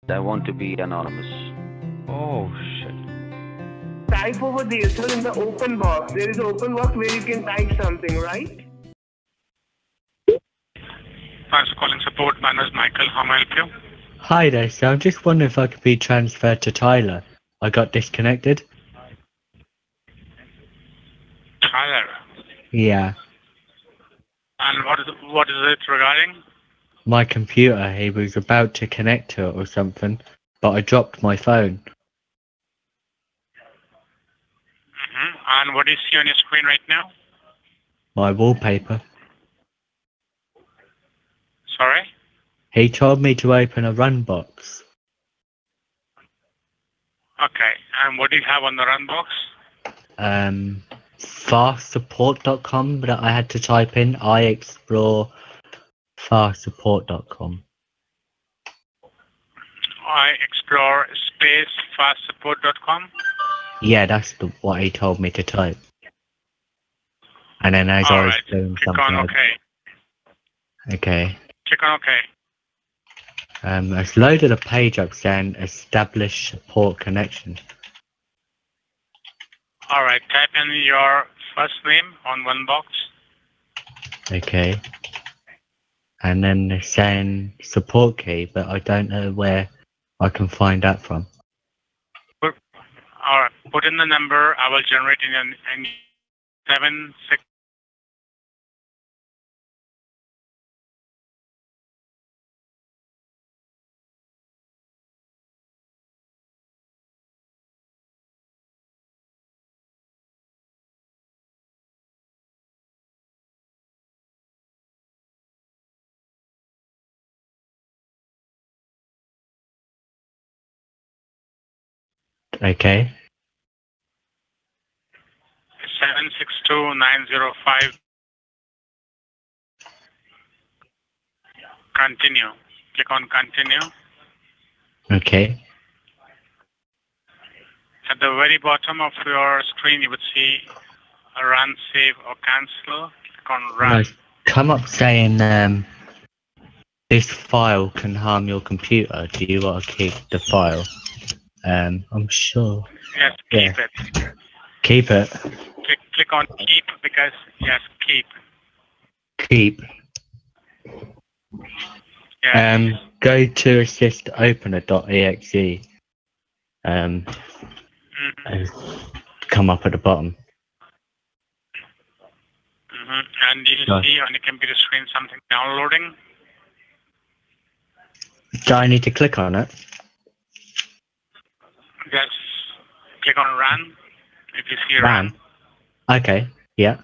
I want to be anonymous. Oh shit. Type over there, sir, in the open box. There is an open box where you can type something, right? Thanks for calling support. My name is Michael. How may I help you? Hi there, so I'm just wondering if I could be transferred to Tyler. I got disconnected. Tyler. Yeah. And what is it regarding? My computer, he was about to connect to it or something, but I dropped my phone. And what do you see on your screen right now? My wallpaper. Sorry? He told me to open a run box. Okay. And what do you have on the run box? Fastsupport.com that I had to type in. I explore fastsupport.com. I explore space fastsupport.com. Yeah, that's what he told me to type. And then as I was Alright. doing Click something on like OK. okay. Click on OK. It's loaded a page up saying establish support connection. Alright. Type in your first name on one box. Okay. And then they're saying support key, but I don't know where I can find that from. Alright. Put in the number. I will generate in 7 6. Okay. 762905. Continue. Click on continue. Okay. At the very bottom of your screen, you would see a run, save, or cancel. Click on run. No, come up saying this file can harm your computer. Do you want to keep the file? I'm sure. Yes, keep it. Keep it. Click on keep because, yes, keep. Keep. Yes. Go to assistopener.exe. And come up at the bottom. And you see on your computer screen something downloading? Do I need to click on it? Yes. Click on run. If you see Run. Okay. Yeah.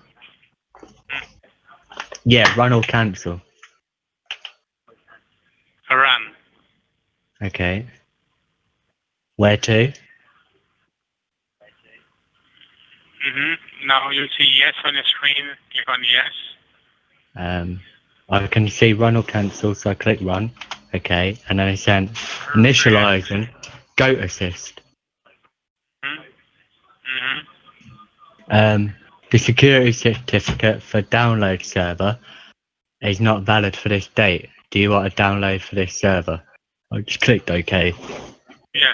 Yeah, run or cancel. Run. Okay. Where to? Now you'll see yes on your screen. Click on yes. I can see run or cancel, so I click run. Okay, and then it's saying initializing goat assist. The security certificate for download server is not valid for this date. Do you want to download for this server? I just clicked OK. Yeah.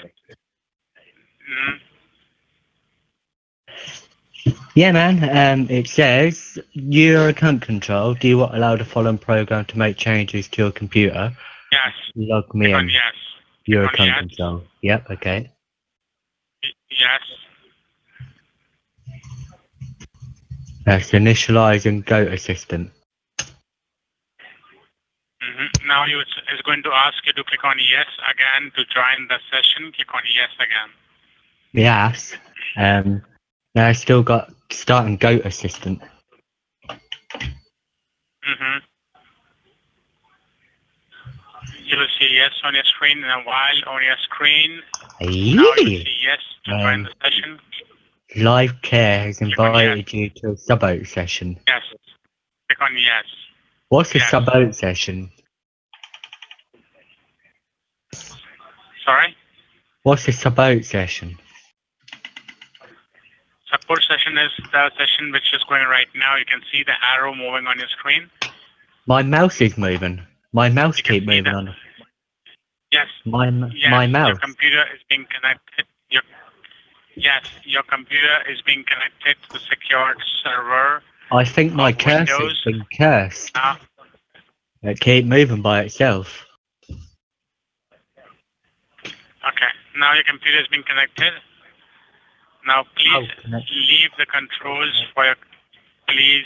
Yeah, man. It says your account control. Do you want to allow the following program to make changes to your computer? Yes. Log me in. Yes. Your account control. Yep. Okay. Yes. That's initializing Goat Assistant. Now it's going to ask you to click on yes again to join the session. Click on yes again. Yes. Now I still got starting Goat Assistant. You will see yes on your screen, and while on your screen, now you will see yes to join the session. Live Care has invited you to a sub-out session. Yes. Click on yes. What's a sub-out session? Sorry? What's a sub-out session? Support session is the session which is going right now. You can see the arrow moving on your screen. My mouse is moving. My mouse keeps moving on. Yes. My Your mouse. computer is being connected. Your computer is being connected to the secured server I think my of cursor's Windows. been cursed. Now, It keep moving by itself. okay. Now your computer has been connected. Now please leave the controls for your. Please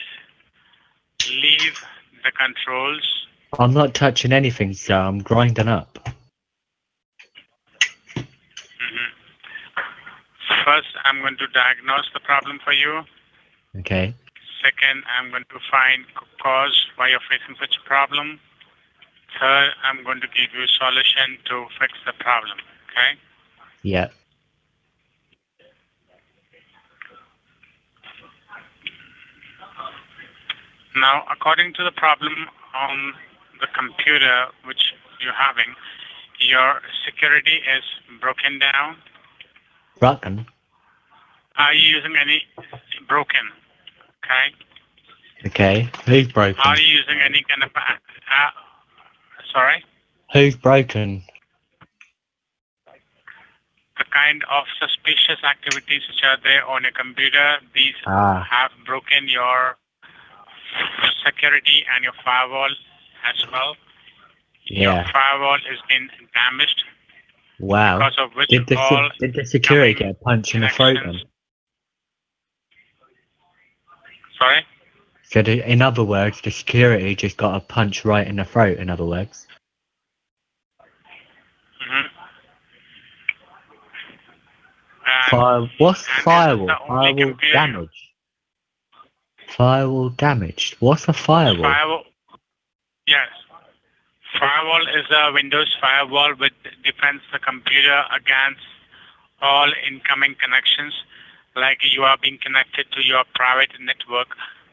leave the controls. I'm not touching anything, sir. I'm grinding up. First, I'm going to diagnose the problem for you. Okay. Second, I'm going to find cause why you're facing such a problem. Third, I'm going to give you a solution to fix the problem. Okay? Yeah. Now, according to the problem on the computer which you're having, your security is broken down. Broken? Are you using any broken? Okay? Okay. Who's broken? Are you using any kind of sorry? Who's broken? The kind of suspicious activities which are there on your computer, these have broken your security and your firewall as well. Yeah. Your firewall has been damaged. Wow. Because of which Did the security get a punch in the throat then? Sorry? So in other words, the security just got a punch right in the throat, in other words. What's firewall? Firewall damage. Firewall damaged. What's a firewall? Yes. Firewall is a Windows firewall which defends the computer against all incoming connections. Like you are being connected to your private network,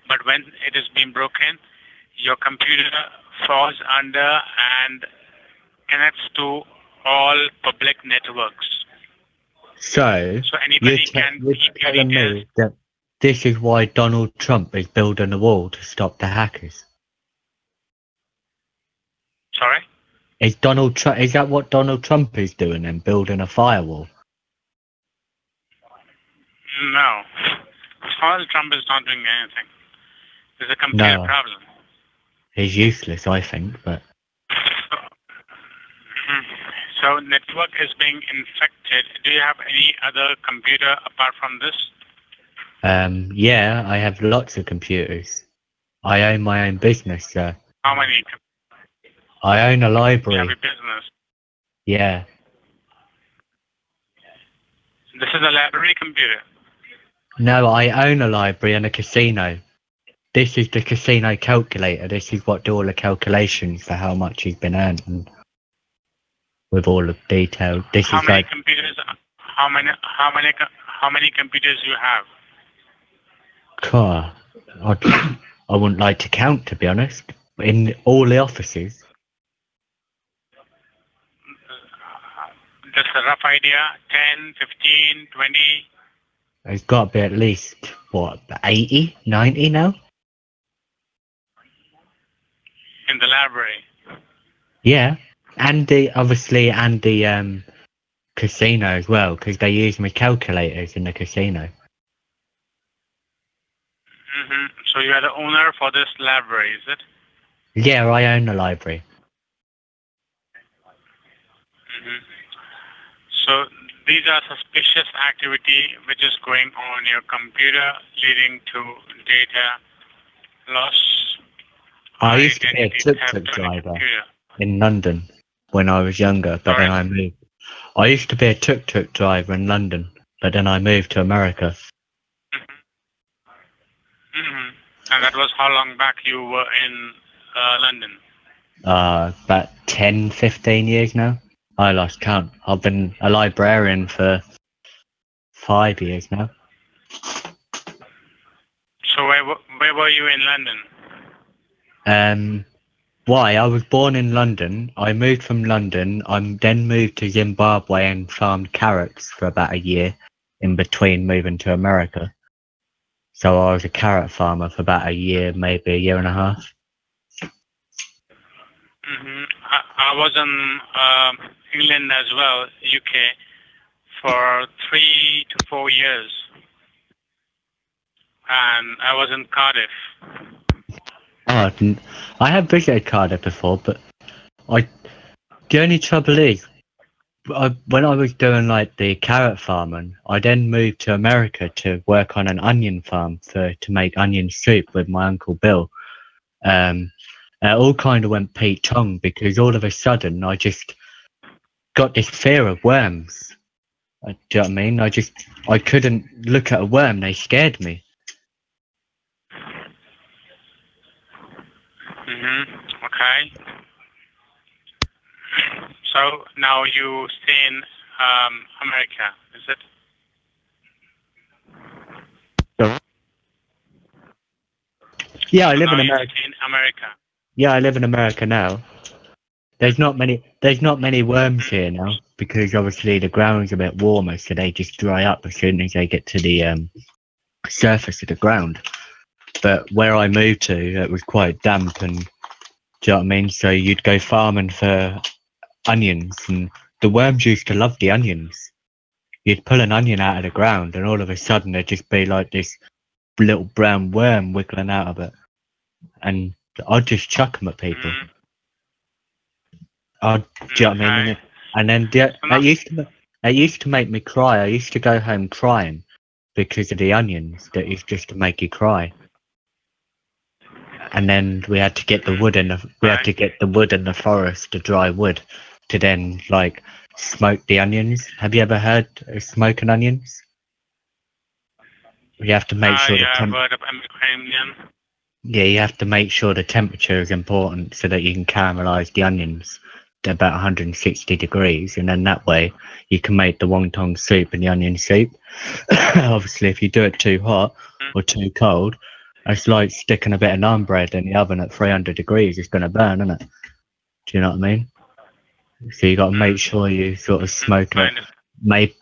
but when it is being broken, your computer falls under and connects to all public networks. So anybody can keep your telling me that this is why Donald Trump is building a wall to stop the hackers? Sorry? Is that what Donald Trump is doing and building a firewall? No. Donald Trump is not doing anything. It's a computer problem. He's useless, I think, but... So network is being infected. Do you have any other computer apart from this? Yeah, I have lots of computers. I own my own business, sir. How many? I own a library. You have a business? Yeah. This is a library computer? No, I own a library and a casino. This is the casino calculator. This is what do all the calculations for how much he's been earning. With all the detail. How many computers? How many computers you have? God, I wouldn't like to count, to be honest. In all the offices. Just a rough idea. 10, 15, 20. It's got to be at least what, 80, 90 now. In the library. Yeah. And the casino as well, because they use my calculators in the casino. So you are the owner for this library, is it? Yeah, I own the library. So these are suspicious activity which is going on your computer, leading to data loss. I used to be a tuk-tuk driver in London when I was younger, but then I moved. I used to be a tuk-tuk driver in London, but then I moved to America. And that was how long back you were in London? About 10, 15 years now. I lost count. I've been a librarian for 5 years now. So where were you in London? Why? I was born in London. I moved from London. I then moved to Zimbabwe and farmed carrots for about a year in between moving to America. So I was a carrot farmer for about a year, maybe a year and a half. I was England as well, UK, for 3 to 4 years. And I was in Cardiff. Oh, I have visited Cardiff before, but the only trouble is, when I was doing like the carrot farming, I then moved to America to work on an onion farm to make onion soup with my uncle Bill. It all kind of went Pete Tong because all of a sudden I just got this fear of worms. Do you know what I mean? I couldn't look at a worm; they scared me. Okay. So now you stay in America, is it? Yeah, I So live now in you America. stay in America. Yeah, I live in America now. There's not many worms here now because obviously the ground's a bit warmer, so they just dry up as soon as they get to the surface of the ground. But where I moved to, it was quite damp, and do you know what I mean? So you'd go farming for onions, and the worms used to love the onions. You'd pull an onion out of the ground, and all of a sudden there'd just be like this little brown worm wiggling out of it, and I'd just chuck them at people. Do you know what I mean? Okay. And then it used to make me cry. I used to go home crying because of the onions. That used just to make you cry. And then we had to get the wood in the forest, the dry wood, to then like smoke the onions. Have you ever heard of smoking onions? You have to make sure Yeah, I've heard of American. you have to make sure the temperature is important so that you can caramelize the onions to about 160 degrees, and then that way you can make the wonton soup and the onion soup. Obviously, if you do it too hot or too cold, it's like sticking a bit of naan bread in the oven at 300 degrees. It's going to burn, isn't it? Do you know what I mean? So you got to make sure you sort of smoke it.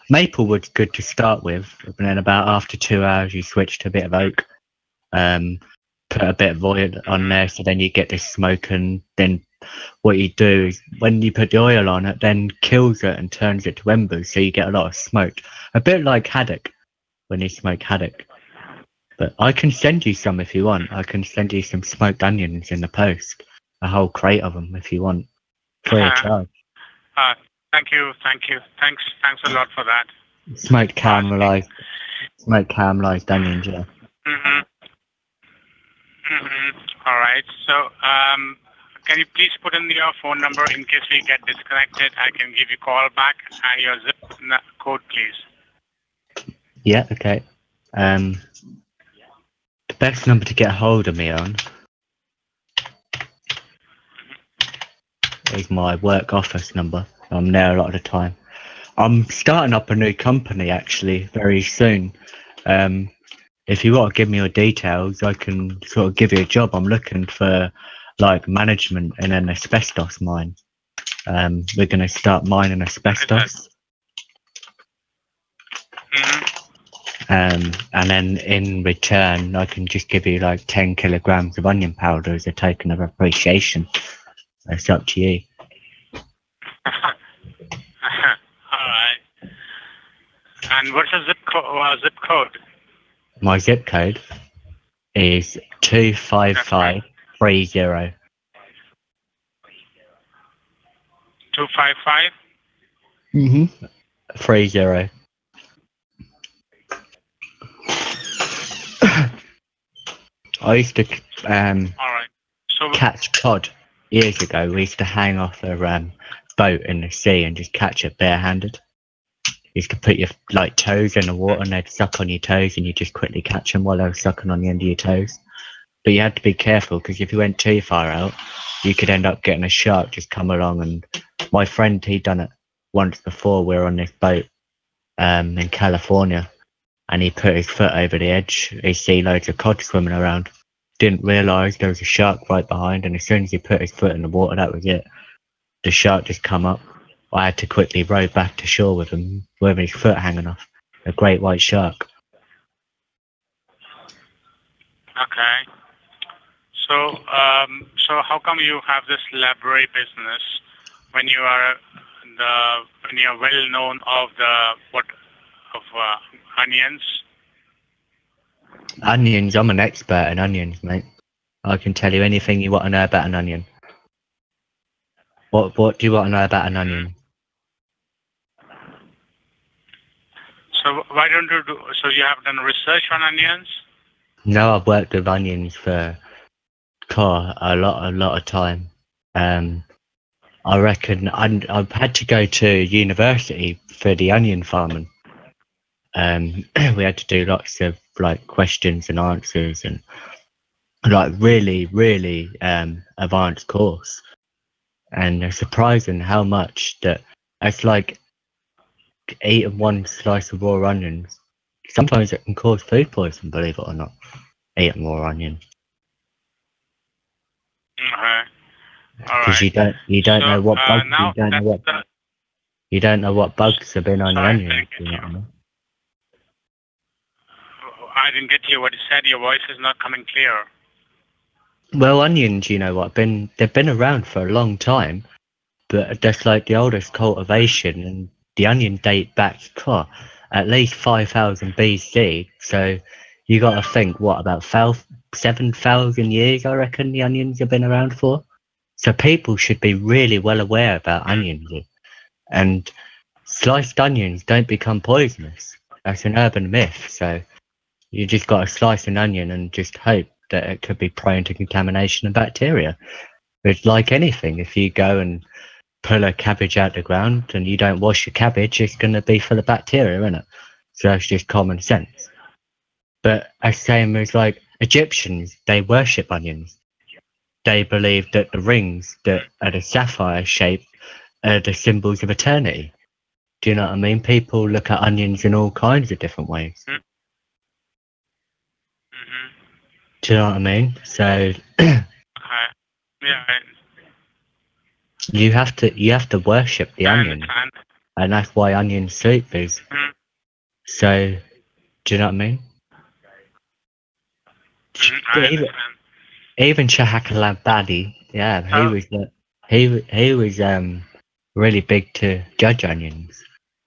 Maple wood's good to start with, and then about after 2 hours you switch to a bit of oak. Put a bit of oil on there, so then you get this smoke, and then what you do is when you put the oil on it, then kills it and turns it to embers, so you get a lot of smoke. A bit like haddock when you smoke haddock. But I can send you some if you want. I can send you some smoked onions in the post, a whole crate of them if you want, free of charge. Thank you. Thanks a lot for that. Smoked caramelized onions, yeah. All right. So, can you please put in your phone number in case we get disconnected? I can give you a call back and your zip code, please. Yeah, okay. The best number to get a hold of me on is my work office number. I'm there a lot of the time. I'm starting up a new company actually very soon. If you want to give me your details, I can sort of give you a job. I'm looking for like management in an asbestos mine. We're going to start mining asbestos. And then in return, I can just give you like 10 kilograms of onion powder as a token of appreciation. It's up to you. Alright. And what's the zip code? My zip code is 25530. 255? 30. I used to catch cod years ago. We used to hang off a boat in the sea and just catch it barehanded. You used to put your like toes in the water and they'd suck on your toes, and you just quickly catch them while they were sucking on the end of your toes. But you had to be careful because if you went too far out, you could end up getting a shark just come along. And my friend, he'd done it once before. We were on this boat in California, and he put his foot over the edge. He see loads of cod swimming around. Didn't realise there was a shark right behind, and as soon as he put his foot in the water, that was it. The shark just come up. I had to quickly row back to shore with him, with his foot hanging off. A great white shark. Okay. So how come you have this library business when you are when you're well known of onions? Onions, I'm an expert in onions, mate. I can tell you anything you want to know about an onion. What do you want to know about an onion? So why don't you do? So you have done research on onions? No, I've worked with onions for a lot of time. I reckon I've had to go to university for the onion farming. We had to do lots of like questions and answers and like really advanced course. And it's surprising how much that it's like eating one slice of raw onions. Sometimes it can cause food poisoning, believe it or not. Eating raw onions. Okay. All Because right. you don't know what bugs now you don't know what bugs have been on the sorry, onions. You know what I mean? I didn't get you what you said. Your voice is not coming clear. Well, onions, you know what, they've been around for a long time, but that's like the oldest cultivation, and the onion date back at least 5,000 BC. So you got to think, what, about 7,000 years? I reckon the onions have been around for. So people should be really well aware about onions, and sliced onions don't become poisonous. That's an urban myth. So you just got to slice an onion and just hope that it could be prone to contamination and bacteria. It's like anything. If you go and pull a cabbage out the ground and you don't wash your cabbage, it's going to be full of bacteria, isn't it? So that's just common sense. But as same as like Egyptians, they worship onions. They believe that the rings that are the sapphire shape are the symbols of eternity. Do you know what I mean? People look at onions in all kinds of different ways. Mm-hmm. Do you know what I mean? So Yeah. you have to worship the I onion, understand. and that's why onion soup is. So, do you know what I mean? I understand. Even Shahakalam Badi, yeah, he was really big to judge onions.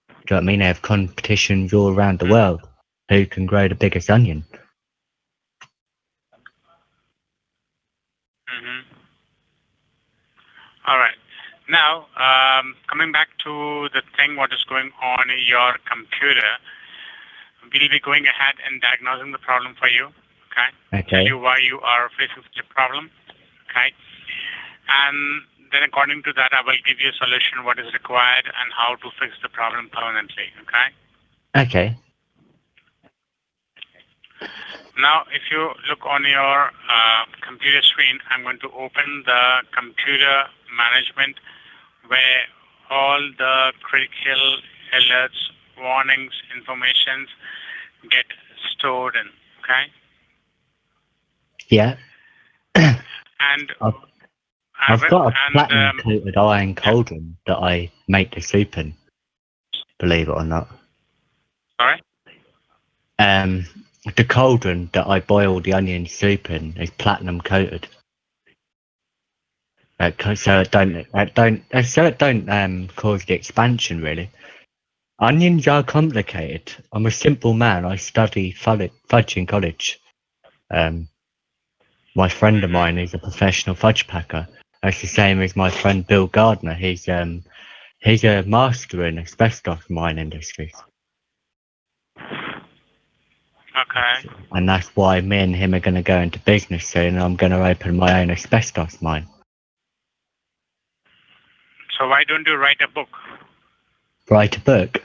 Do you know what I mean? They have competitions all around the world who can grow the biggest onion. All right. Now, coming back to the thing, what is going on in your computer, we'll be going ahead and diagnosing the problem for you. Okay. Tell you why you are facing such a problem. Okay. And then according to that, I will give you a solution, what is required and how to fix the problem permanently. Okay. Okay. Now, if you look on your computer screen, I'm going to open the computer management where all the critical alerts, warnings, informations get stored in. Okay. Yeah. And I've got a platinum coated iron cauldron that I make the soup in. Believe it or not. Sorry. The cauldron that I boil the onion soup in is platinum coated. So it don't cause the expansion really. Onions are complicated. I'm a simple man. I study fudge in college. My friend of mine is a professional fudge packer. That's the same as my friend Bill Gardner. He's a master in asbestos mine industries. Okay. And that's why me and him are going to go into business soon. I'm going to open my own asbestos mine. So why don't you write a book? Write a book?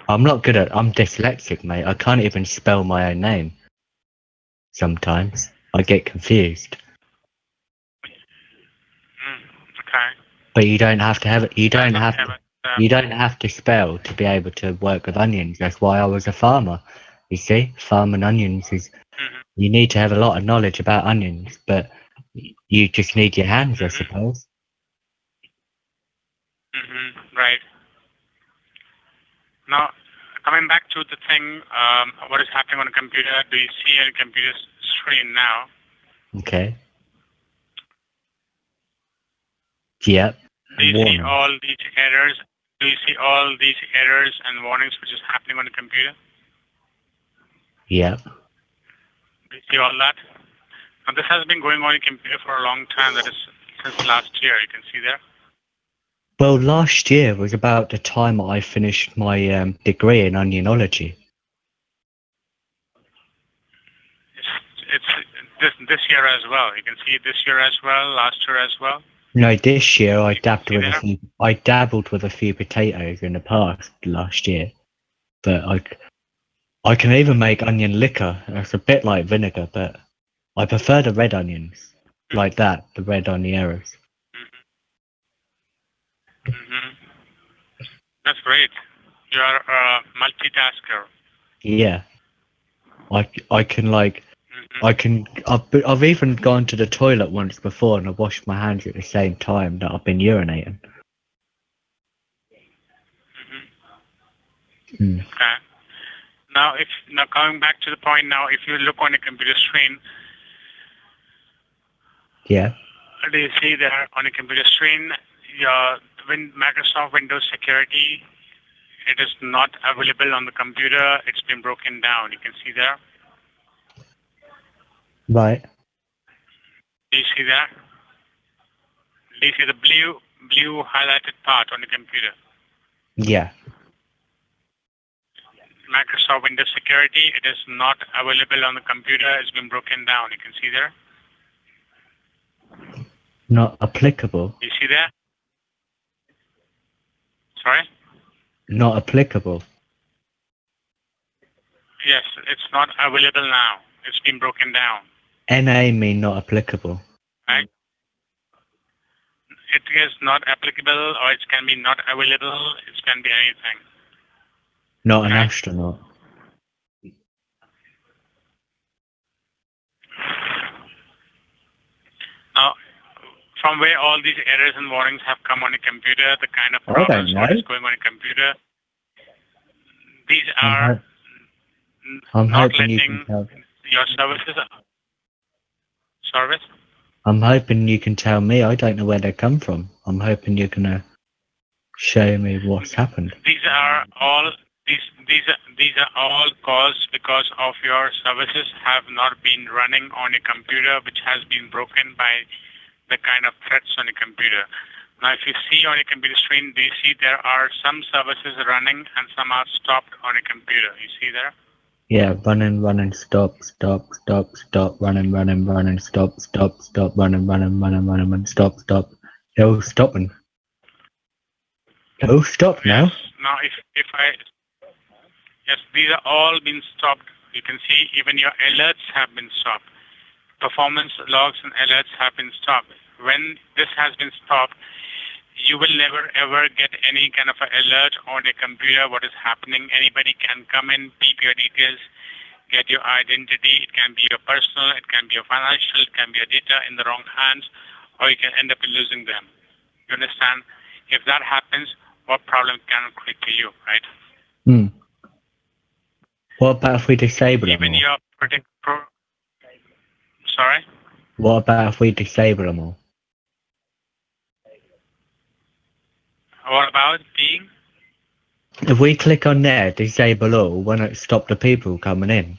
I'm dyslexic, mate. I can't even spell my own name. Sometimes I get confused. Okay. But you don't have to have it. You don't have to spell to be able to work with onions. That's why I was a farmer. You see, farming onions is. You need to have a lot of knowledge about onions, but you just need your hands, I suppose. Right. Now, coming back to the thing, what is happening on a computer? Do you see a computer screen now? Okay. Yep. Do you see all these headers Do you see all these errors and warnings which is happening on the computer? Yeah. Do you see all that? Now this has been going on in computer for a long time. That is since last year. You can see there. Well, last year was about the time I finished my degree in onionology. It's this year as well. You can see this year as well, last year as well. No, this year I You can see there. I dabbled with a few potatoes in the past last year, but I can even make onion liquor. It's a bit like vinegar, but I prefer the red onions, like that, the red onions. Mm-hmm. That's great. You are a multitasker. Yeah, I can like Mm-hmm. I've even gone to the toilet once before and I've washed my hands at the same time that I've been urinating. Mm-hmm. Mm. Okay. Now coming back to the point. Now, if you look on a computer screen, Yeah. do you see there on a computer screen, Microsoft Windows security? It is not available on the computer. It's been broken down. You can see there. Right. Do you see that? Do you see the blue highlighted part on the computer? Yeah. Microsoft Windows security. It is not available on the computer. It's been broken down. You can see there. Not applicable. Do you see that? Sorry? Not applicable. Yes, it's not available now. It's been broken down. NA mean not applicable. Right? It is not applicable, or it can be not available. It can be anything. Not an Okay. astronaut. Now, from where all these errors and warnings have come on a computer, the kind of I don't problems what know. is going on a computer, these I'm are not hoping you can letting tell. your services. Service? I'm hoping you can tell me. I don't know where they come from. I'm hoping you're gonna show me what's happened. These are all caused because of your services have not been running on a computer which has been broken by the kind of threats on a computer. Now, if you see on a computer screen, do you see there are some services running and some are stopped on a computer? You see there? Yeah, running, stop, running, stop, running, stop. They're all stopping. They're all stopped now. Yes. Now, yes, these are all been stopped. You can see even your alerts have been stopped. Performance logs and alerts have been stopped. When this has been stopped, you will never ever get any kind of alert on a computer what is happening. Anybody can come in, peep your details, get your identity. It can be your personal, it can be your financial, it can be your data in the wrong hands, or you can end up losing them. You understand? If that happens, what problem can create to you, right? Hmm. What about if we disable them Even all? your Sorry? What about if we disable them all? What about being? If we click on there, disable all, won't it stop the people coming in?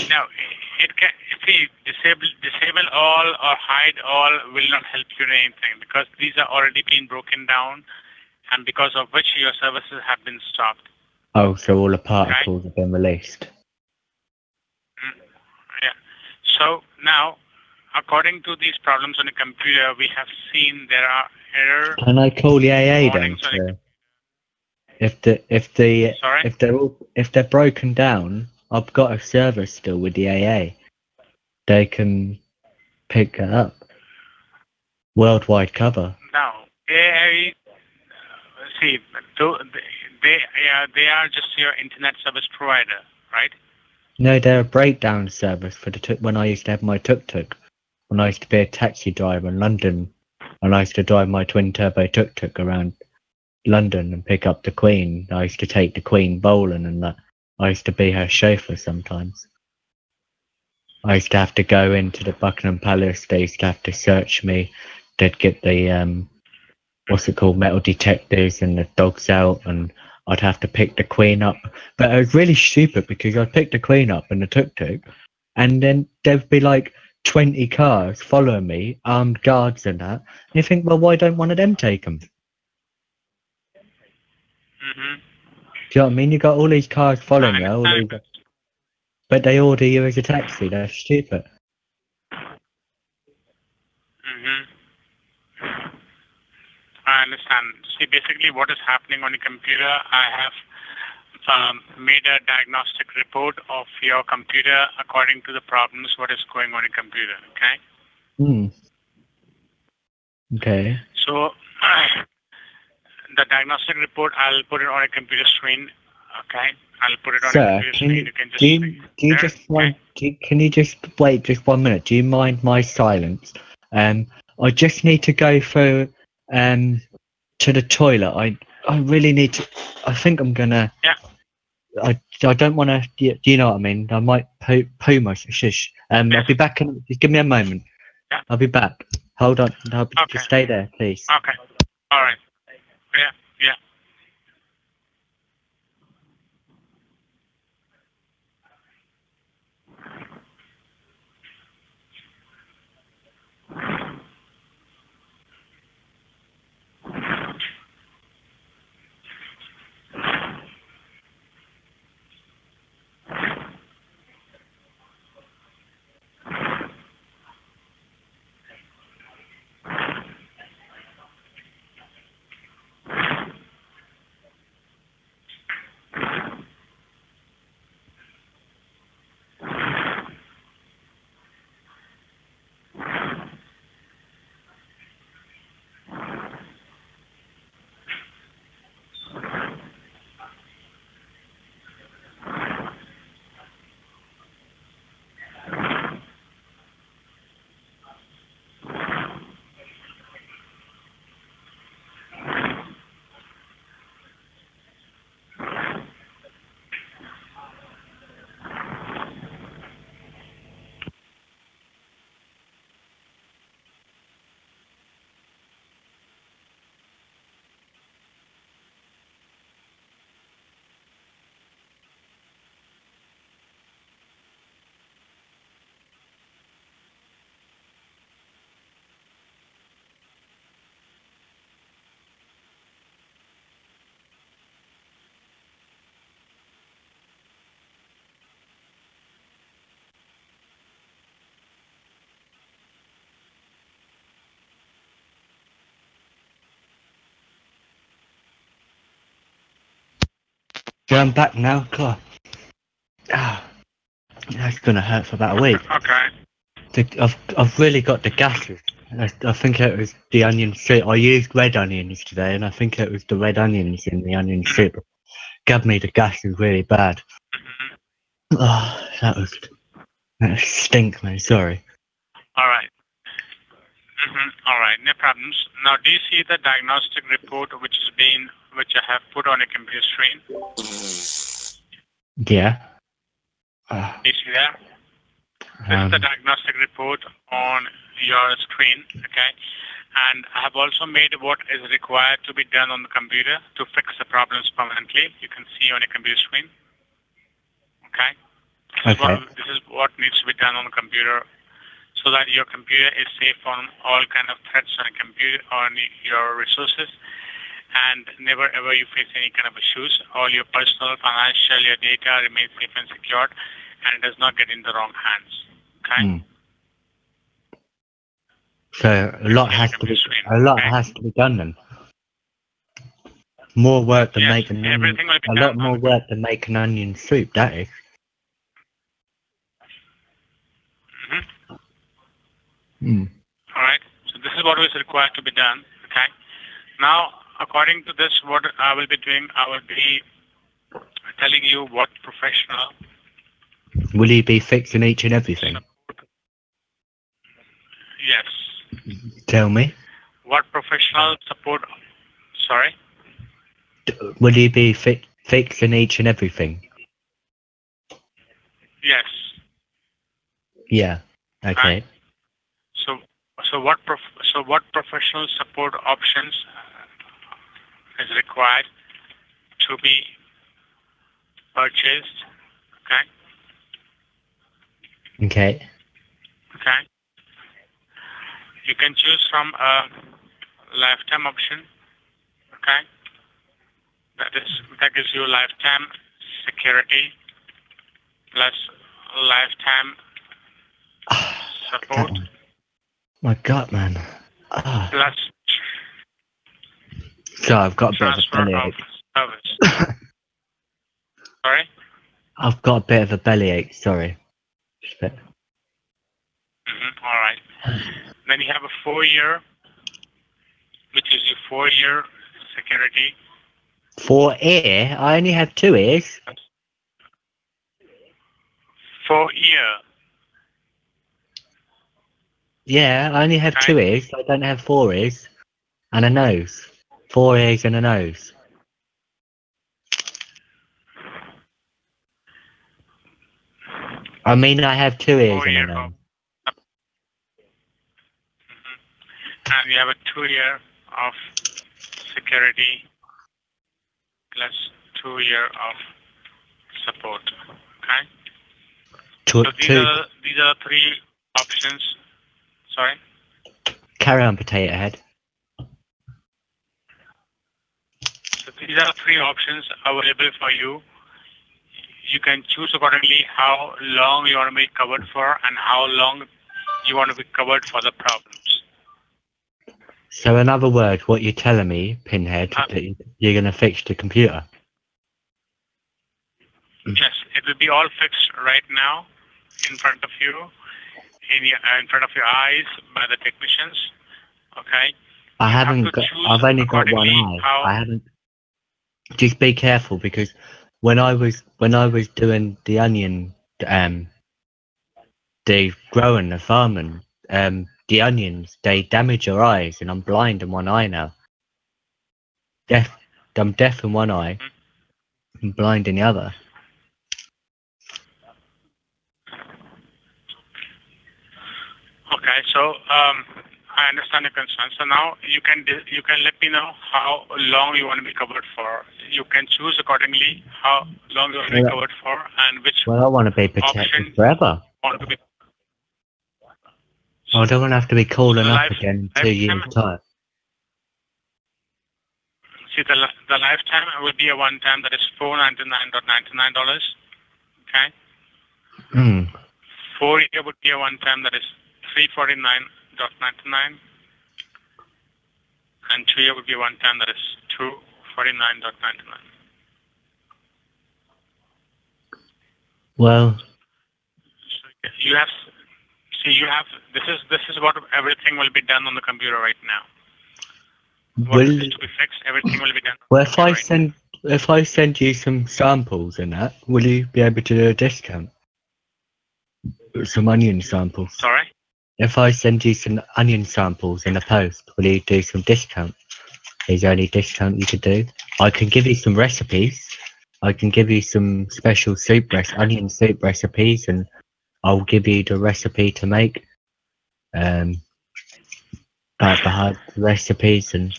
No, it can. See, disable all or hide all will not help you in anything because these are already been broken down, and because of which your services have been stopped. Oh, so all the particles have been released. Yeah. So now, according to these problems on the computer, we have seen there are error. Can I call the AA then? warnings on the Sorry? If they're broken down, I've got a server still with the AA. They can pick it up. Worldwide cover. Now, AI. See, they are just your internet service provider, right? No, they're a breakdown service for the when I used to have my tuk-tuk. When I used to be a taxi driver in London, and I used to drive my twin-turbo tuk-tuk around London and pick up the Queen. I used to take the Queen bowling and that. I used to be her chauffeur sometimes. I used to have to go into the Buckingham Palace. They used to have to search me. They'd get the what's it called, metal detectors and the dogs out, and I'd have to pick the queen up. But it was really stupid because I'd pick the queen up in the tuk-tuk, and then there'd be like 20 cars following me, armed guards and that. And you think, well, why don't one of them take them? Mm-hmm. Do you know what I mean? You got all these cars I following you, all understand. these, but they order you as a taxi. That's stupid. Mm-hmm. I understand. See, basically what is happening on the computer, I have made a diagnostic report of your computer according to the problems what is going on in computer, okay? Hmm. Okay. So the diagnostic report, I'll put it on a computer screen, okay? I'll put it on a Sir, computer screen. You can just do you, see do you there, just okay? mind, can you just wait just 1 minute? Do you mind my silence? I just need to go through to the toilet. I really need to. I think I'm gonna. Yeah. I don't want to. Do you know what I mean? I might poo my shush. I'll Yes. be back in. Just give me a moment. Yeah. I'll be back. Hold on. Okay. Just stay there, please. Okay. All right. Yeah. Yeah. Yeah, I'm back now. God. Ah, that's gonna hurt for about a week. Okay. I've really got the gases. I think it was the onion soup. I used red onions today, and I think it was the red onions in the onion soup. Gave me the gases really bad. Mm-hmm. Oh, that stink, man. Sorry. All right. Mm-hmm. All right. No problems. Now, do you see the diagnostic report which I have put on a computer screen? Yeah. Do you see that? This is the diagnostic report on your screen, okay? And I have also made what is required to be done on the computer to fix the problems permanently. You can see on a computer screen, okay? This is what needs to be done on the computer so that your computer is safe from all kind of threats on a computer, on your resources, and never ever you face any kind of issues. All your personal, financial, your data remains safe and secured, and it does not get in the wrong hands. Okay. So a lot has to be done then. More work than making an onion. Everything will be A done lot more work than making onion soup. That is. All right. So this is what is required to be done. Okay. Now, according to this, what I will be doing, I will be telling you what professional. Will you be fixing each and everything? Yes. Tell me. What professional support? Sorry. Will you be fixing each and everything? Yes. Yeah. Okay. Right. So what professional support options is required to be purchased. Okay. Okay. Okay. You can choose from a lifetime option. Okay. That gives you lifetime security plus lifetime support My God, man. plus So I've got a bit of a transfer of bellyache. service. Sorry? I've got a bit of a bellyache, sorry. Just a bit. All right. Then you have a 4-year, which is your 4-year security. 4 ear? I only have 2 ears. 4-year. Yeah, I only have Okay. 2 ears. I don't have 4 ears. And a nose. 4 ears and a nose. I mean, I have 2 ears and a 4-year nose. and you have a 2-year of security plus 2-year of support. Okay. So these are 3 options. Sorry. Carry on, potato head. So these are 3 options available for you. You can choose accordingly how long you want to be covered for and how long you want to be covered for the problems. So in other words, what you're telling me, Pinhead, that you're going to fix the computer? Yes, it will be all fixed right now in front of you, in front of your eyes by the technicians. Okay. I've only got one eye. I haven't. Just be careful because when I was doing the onion, the growing, the farming, the onions, they damage your eyes, and I'm blind in one eye now. I'm deaf in one eye, and blind in the other. Okay, so I understand your concern. So now you can let me know how long you want to be covered for. You can choose accordingly how long you want to be covered for and which. Well, I want to be protected forever. Want to be. I don't want to have to be calling up again in 2 years' time. See, the lifetime will be a one-time, that is $499.99. Okay. 4-year would be a one-time, that is $349.99. And 2-year would be one time, that is $249.99. Well, you have this is what everything will be done on the computer right now. What is to be fixed, everything will be done. Well, if I send you some samples and that, will you be able to do a discount? Some onion samples. Sorry? If I send you some onion samples in the post, will you do some discount? Is there any discount you could do? I can give you some recipes. I can give you some special onion soup recipes, and I'll give you the recipe to make. Like the recipes and.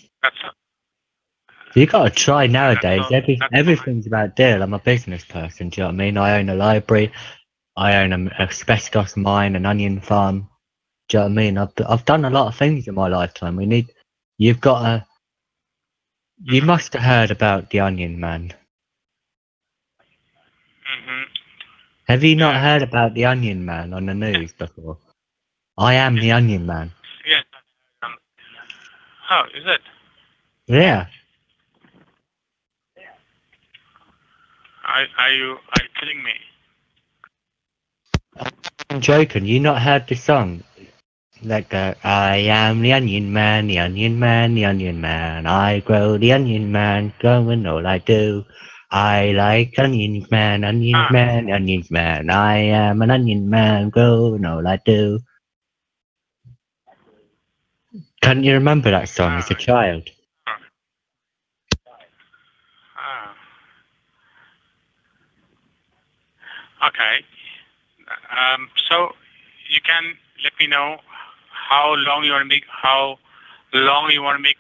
You gotta try nowadays. Everything's about deal. I'm a business person. Do you know what I mean? I own a library. I own an asbestos mine, an onion farm. Do you know what I mean? I've done a lot of things in my lifetime. You must have heard about the Onion Man. Have you not heard about the Onion Man on the news before? I am the Onion Man. Yes. Oh, is it? Yeah. Are you kidding me? I'm joking. You not heard the song? Like I am the Onion Man, the Onion Man, the Onion Man. I grow the Onion Man, growing all I do. I like Onion Man, Onion Man, Onion Man. I am an Onion Man, growing all I do. Can't you remember that song as a child? Okay. So you can let me know how long you want to be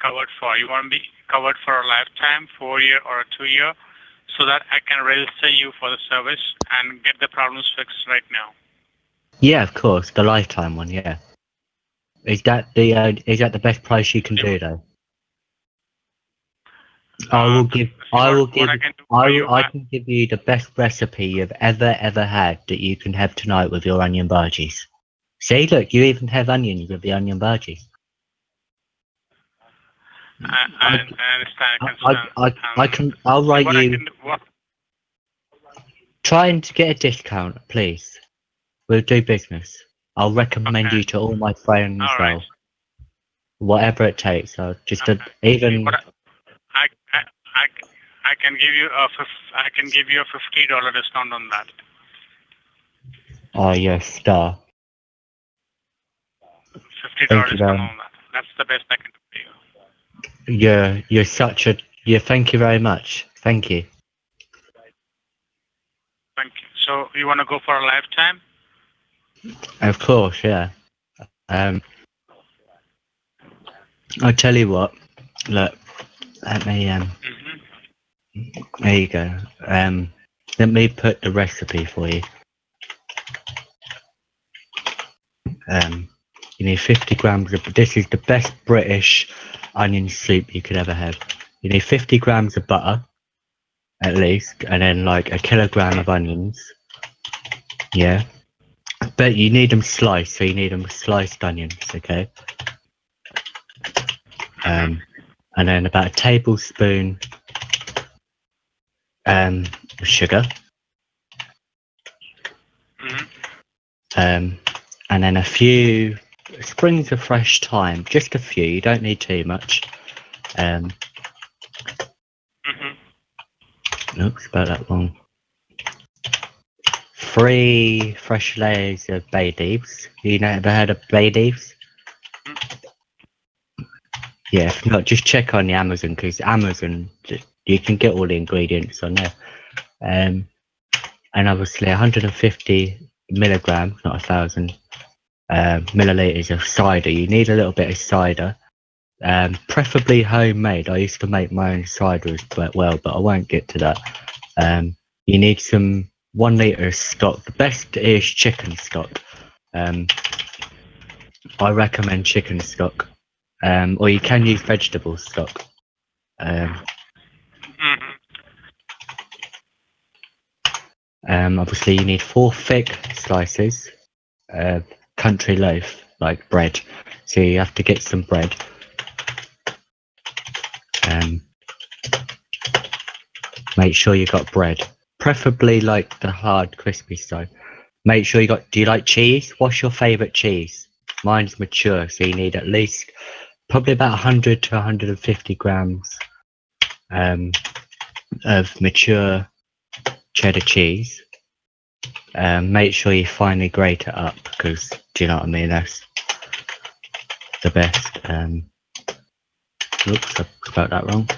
covered for. You want to be covered for a lifetime, 4-year or a 2-year, so that I can register you for the service and get the problems fixed right now? Yeah, of course, the lifetime one. Yeah. Is that the best price you can do though? I can give you the best recipe you've ever had that you can have tonight with your onion bhajis. See, look, you even have onions with the onion bhajis. I understand. I'll write you. Trying to get a discount, please. We'll do business. I'll recommend you to all my friends as well. Right. Whatever it takes. I'll just even. I can give you a $50 discount on that. Oh yes, star. $50 discount on that. That's the best I can do for you. You're such a. Yeah, thank you very much. Thank you. Thank you. So you want to go for a lifetime? Of course, yeah. I'll tell you what. Look, let me There you go. Let me put the recipe for you. You need 50 grams of. This is the best British onion soup you could ever have. You need 50 grams of butter, at least, and then like a kilogram of onions. Yeah. But you need them sliced, so you need them sliced onions, okay? And then about a tablespoon sugar. And then a few sprigs of fresh thyme, just a few. You don't need too much. Oops, about that wrong. 3 fresh layers of bay leaves. You ever heard of bay leaves? Yeah, if not, just check on the Amazon, because Amazon, you can get all the ingredients on there. And obviously 150 milligrams, not 1,000 milliliters of cider. You need a little bit of cider, preferably homemade. I used to make my own cider as well, but I won't get to that. You need some 1 liter of stock. The best is chicken stock. I recommend chicken stock, or you can use vegetable stock. Obviously, you need 4 thick slices of country loaf, like bread. So you have to get some bread. Make sure you got bread, preferably like the hard, crispy style. Make sure you got. Do you like cheese? What's your favourite cheese? Mine's mature, so you need at least probably about 100 to 150 grams of mature cheddar cheese. Make sure you finally grate it up, because do you know what I mean? That's the best. Oops, I spelled that wrong.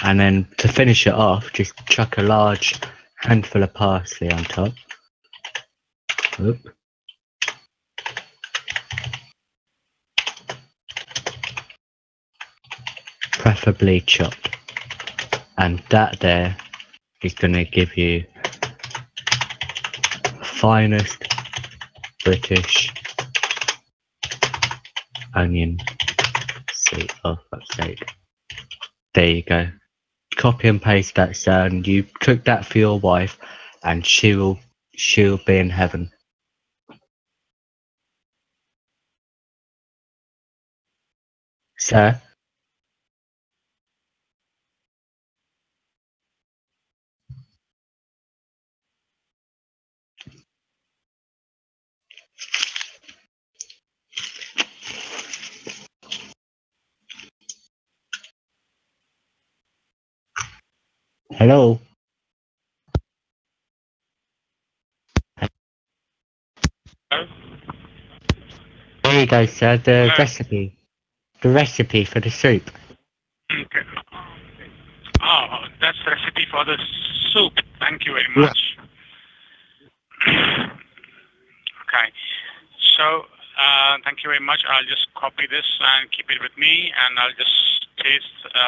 And then to finish it off, just chuck a large handful of parsley on top. Oop. Preferably chopped. And that there is going to give you the finest British onion soup. Oh, fuck's sake. There you go. Copy and paste that sound. You cook that for your wife, and she'll be in heaven. Sir? Hello? There you go, sir. The recipe. The recipe for the soup. Okay. Oh, that's the recipe for the soup. Thank you very much. Okay. So, thank Thank you very much. I'll just copy this and keep it with me, and I'll just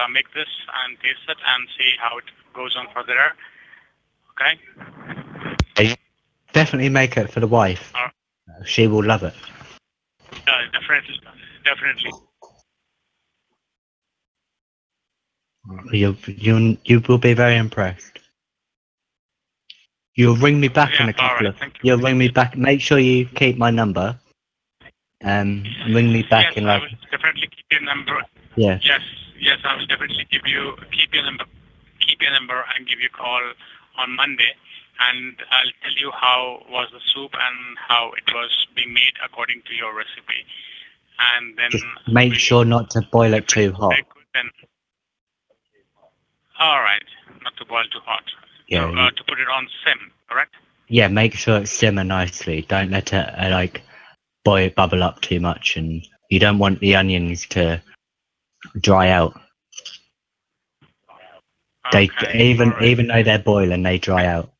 make this and taste it and see how it goes on further. Okay? Definitely make it for the wife. She will love it. Definitely. Definitely. You will be very impressed. You'll ring me back in a couple of. You'll ring me back. Make sure you keep my number. Ring me back in like. I will definitely keep your number. Yeah. Yes, I will definitely keep your number and give you a call on Monday, and I'll tell you how was the soup and how it was being made according to your recipe. And then just make sure not to boil it too hot. All right, not to boil too hot. Yeah. To put it on sim, correct? Yeah, make sure it simmer nicely. Don't let it bubble up too much, and you don't want the onions to dry out. Okay, even though they're boiling, they dry out.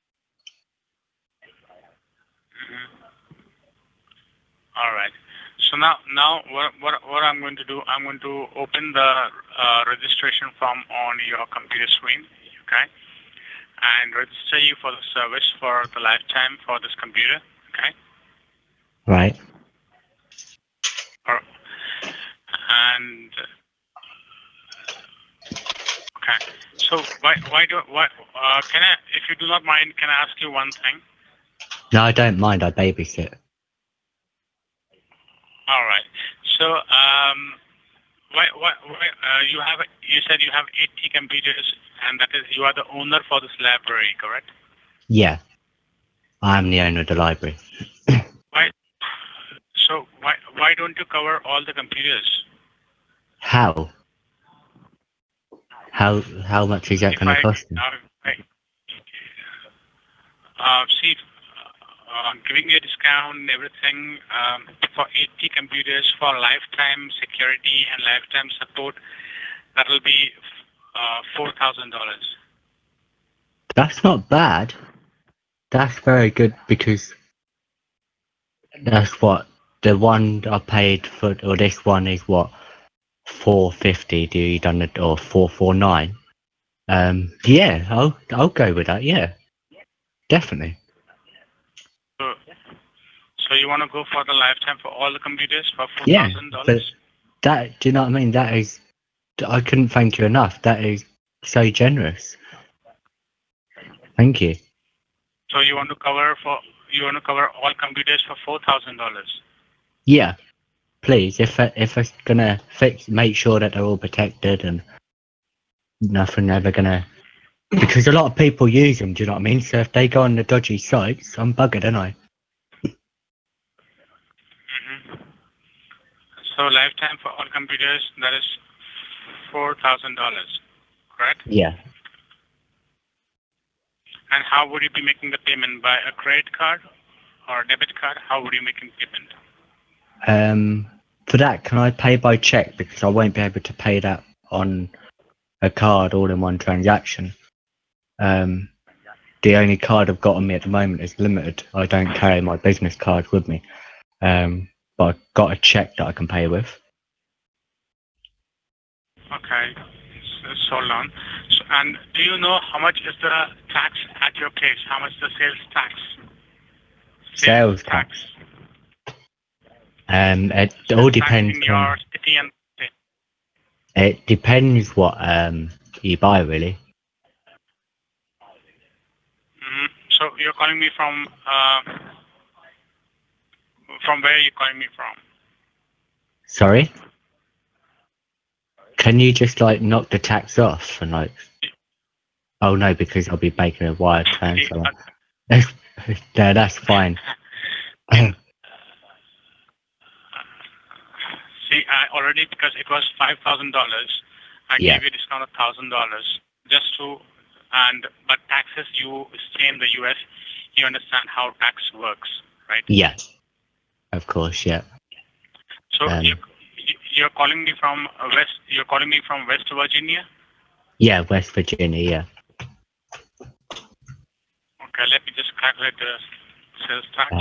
All right. So now what I'm going to do, I'm going to open the registration form on your computer screen, okay, and register you for the service for the lifetime for this computer, okay? Right. And okay. So why can I, if you do not mind, can I ask you one thing? No, I don't mind. I babysit. All right. So, you said you have 80 computers, and that is you are the owner for this library, correct? Yeah, I'm the owner of the library. Why? So why don't you cover all the computers? How? How much is that going to cost me? See, giving you a discount and everything for 80 computers for lifetime security and lifetime support, that will be $4,000. That's not bad. That's very good because that's what the one I paid for, or this one is what, $450. Do you done it, or $449? Yeah, I'll go with that. Yeah, definitely. So you want to go for the lifetime for all the computers for $4,000? Yeah, but do you know what I mean? That is, I couldn't thank you enough. That is so generous. Thank you. So you want to cover all computers for $4,000? Yeah, please. If it's gonna make sure that they're all protected and nothing ever gonna, because a lot of people use them. Do you know what I mean? So if they go on the dodgy sites, I'm buggered, aren't I? So lifetime for all computers, that is $4,000, correct? Yeah. And how would you be making the payment? By a credit card or debit card? How would you make payment? For that, can I pay by check? Because I won't be able to pay that on a card all in one transaction. The only card I've got on me at the moment is limited. I don't carry my business card with me. But I've got a check that I can pay with. Okay, so hold on. So, and do you know how much is the tax at your place? How much the sales tax? Sales tax. It all depends in your city and state. It depends what you buy, really. So you're calling me from where are you calling me from? Sorry? Can you just knock the tax off and oh no, because I'll be making a wire transfer. No, that's fine. See, I already, because it was $5,000, I gave you a discount of $1,000 just to, but taxes, you stay in the US, you understand how tax works, right? Yeah, of course, yeah. So you're calling me from West Virginia? Yeah, West Virginia, yeah. Okay, let me just calculate the sales tax.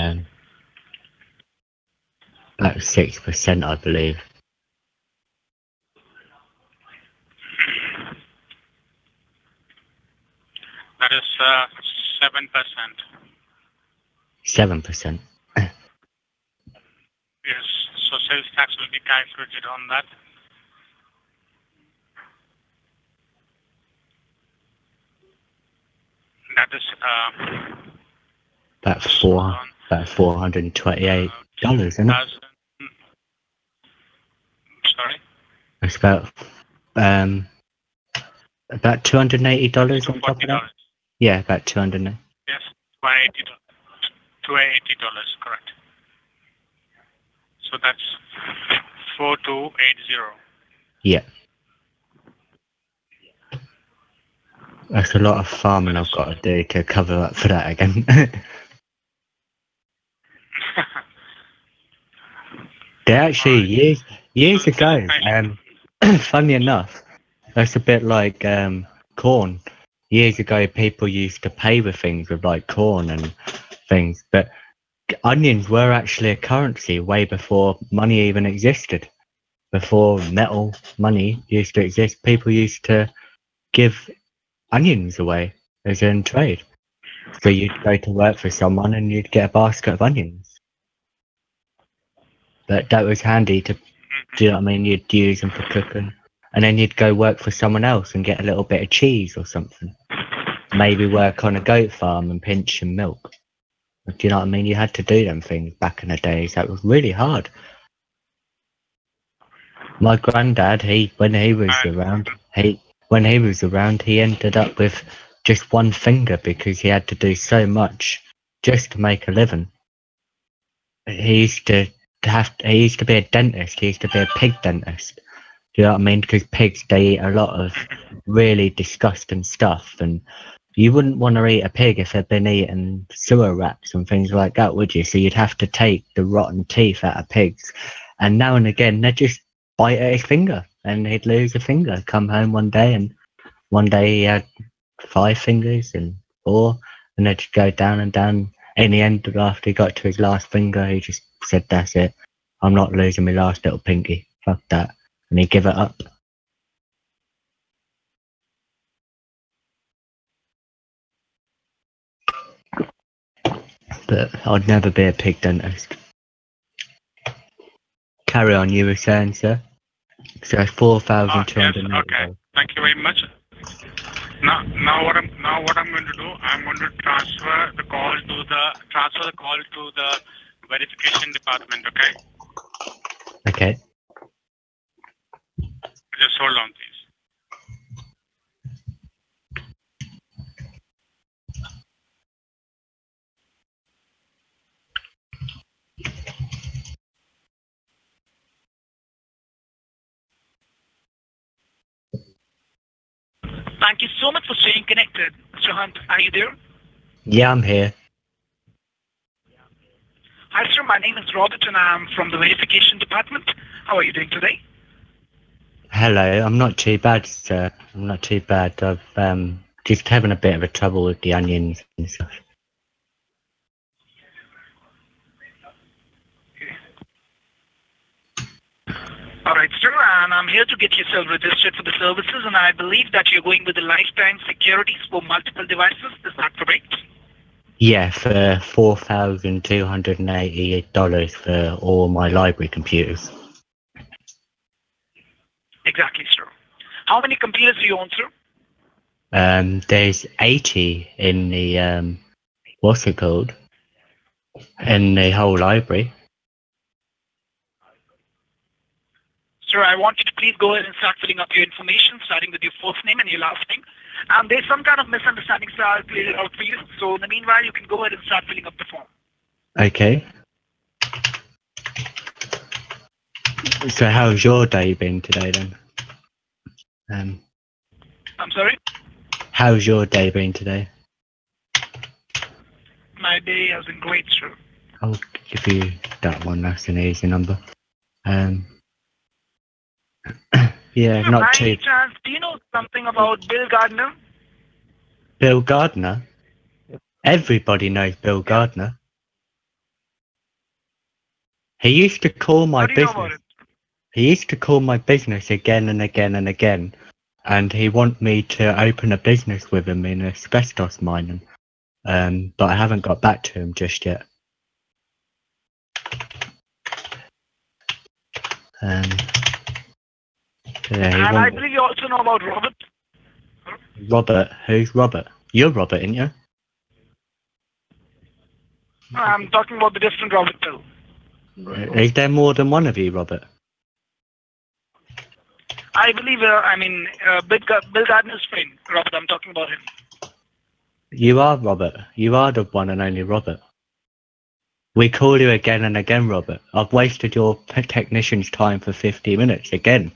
About 6%, I believe. That is 7%. 7%. Yes, so sales tax will be calculated on that. That is About $428, isn't it? Sorry? It's about $280 on top of that. $240. Yeah, about 200. Yes, $280. $280, correct. So that's 4280. Yeah. That's a lot of farming I've got to do to cover up for that again. They actually, years ago, funny enough, that's a bit like corn. Years ago, people used to pay with things with like corn and things, but onions were actually a currency way before money even existed. Before metal money used to exist, people used to give onions away as in trade. So you'd go to work for someone and you'd get a basket of onions. But that was handy to, do you know what I mean? You'd use them for cooking. And then you'd go work for someone else and get a little bit of cheese or something. Maybe work on a goat farm and pinch some milk. Do you know what I mean? You had to do them things back in the days. That was really hard. My granddad, when he was around, he ended up with just one finger because he had to do so much just to make a living. He used to be a dentist. He used to be a pig dentist. Do you know what I mean? Because pigs, they eat a lot of really disgusting stuff, and you wouldn't want to eat a pig if they'd been eating sewer rats and things like that, would you? So you'd have to take the rotten teeth out of pigs, and now and again they'd just bite at his finger, and he'd lose a finger. Come home one day, and one day he had 5 fingers and 4, and they'd just go down and down. In the end, after he got to his last finger, he just said, "That's it. I'm not losing my last little pinky. Fuck that." And he give it up. But I'd never be a pig dentist. Carry on, you were saying, sir? So 4,280. Yes, okay. Thank you very much. Now what I'm going to do, I'm going to transfer the call to the verification department, okay? Okay. Just hold on, please. Thank you so much for staying connected. Mr. Hunt, are you there? Yeah, I'm here. Hi, sir. My name is Robert, and I'm from the verification department. How are you doing today? Hello, I'm not too bad, sir. I'm not too bad. I've just having a bit of a trouble with the onions and stuff. All right, sir, and I'm here to get yourself registered for the services, and I believe that you're going with the lifetime securities for multiple devices. Is that correct? Yeah, for $4,288 for all my library computers. Exactly, sir. How many computers do you own, sir? There's 80 in the what's it called? In the whole library. Sir, I want you to please go ahead and start filling up your information, starting with your first name and your last name. And there's some kind of misunderstanding, so I'll clear it out for you. So in the meanwhile, you can go ahead and start filling up the form. Okay. So how's your day been today then? I'm sorry? How's your day been today? My day has been great, sir. I'll give you that one. That's an easy number. Yeah, Sir, not by too. any chance, do you know something about Bill Gardner? Bill Gardner. Everybody knows Bill Gardner. He used to call my How do you know about business. it? He used to call my business again and again and again, and he want me to open a business with him in asbestos mining. But I haven't got back to him just yet. Yeah, he And I want believe you also know about Robert. Robert. Who's Robert? You're Robert, ain't you? I'm talking about the different Robert Bill. Is there more than one of you, Robert? I believe, Bill Gardner's friend, Robert. I'm talking about him. You are Robert. You are the one and only Robert. We call you again and again, Robert. I've wasted your technician's time for 50 minutes again,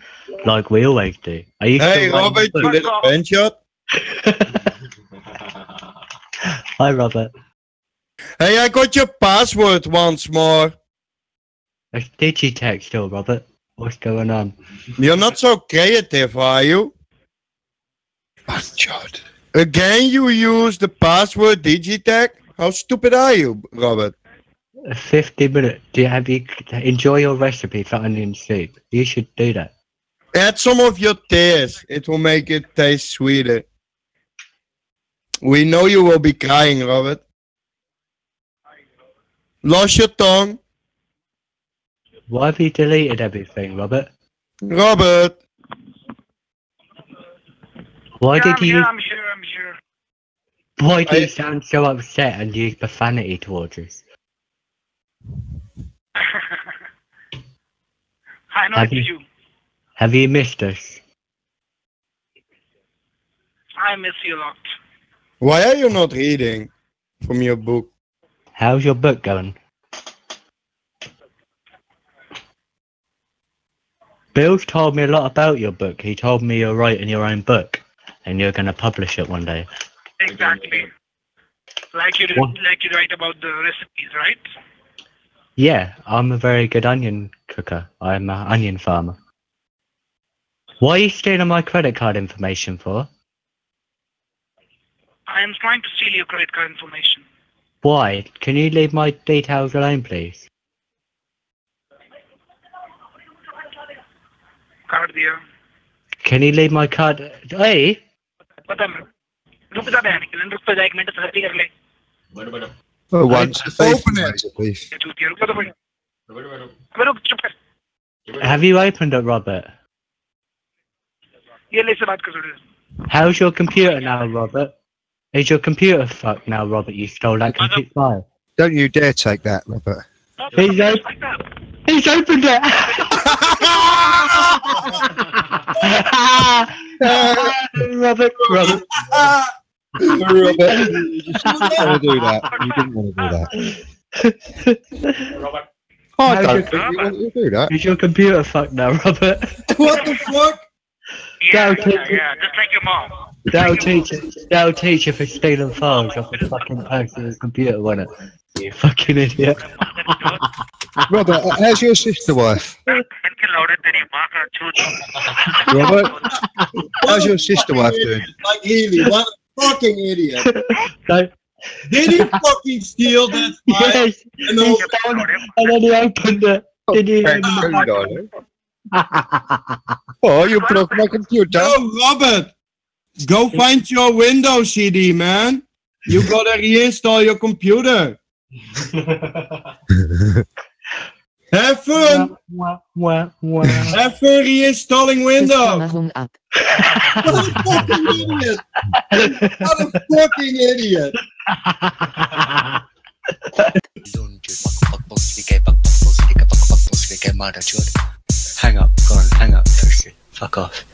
like we always do. Are you Hey, still writing Robert, the you book? little benchot. Hi, Robert. Hey, I got your password once more. It's Digitech still, Robert. What's going on? You're not so creative, are you? Benchot. Again, you use the password Digitech? How stupid are you, Robert? 50 minutes. Have you enjoy your recipe for onion soup? You should do that. Add some of your tears. It will make it taste sweeter. We know you will be crying, Robert. Lost your tongue? Why have you deleted everything, Robert? Robert! Why Yeah, did I'm you? here, I'm here. Why do you sound so upset and use profanity towards us? I know Have it's you- you. Have you missed us? I miss you a lot. Why are you not reading from your book? How's your book going? Bill's told me a lot about your book. He told me you're writing your own book and you're going to publish it one day. Exactly. Like you write about the recipes, right? Yeah, I'm a very good onion cooker. I'm an onion farmer. Why are you stealing my credit card information for? I am trying to steal your credit card information. Why? Can you leave my details alone, please? Card दिया. Can you leave my card? Hey! पता मैं. रुक जा बहन के लिए. रुक जा 1 मिनट सहती कर ले. For once, a faith Open it. advisor, please. चूतिया रुक जा तो भाई. अबे रुक चुप कर. Have you opened it, Robert? ये ले से बात कर थोड़ी. How's your computer now, Robert? Is your computer fucked now, Robert? You stole that computer file. Don't you dare take that, Robert. He's opened it! Robert. Robert, you just didn't want to do that. You didn't want to do that. I don't think you wanted to do that. Is your computer fucked now, Robert? What the fuck? Yeah, That'll just like your mom. That'll teach you for stealing files off a fucking person's computer, won't it? You fucking idiot. Robert, how's your sister wife? इनके लौड़े तेरी माँ का चूत. Robert, how's your sister wife doing? Like Healy, what a fucking idiot. No. Did he fucking steal that file? Yes, And then- and then he opened it. Did you hear Thanks, me? darling. Oh, you broke my computer. Yo, Robert, go find your Windows CD, man. You gotta reinstall your computer. Have fun. Wah, wah, wah. Have fun reinstalling De Windows. spanne hung up. What a fucking idiot. What a fucking idiot. Hang up, go on, hang up, pussy. Fuck off.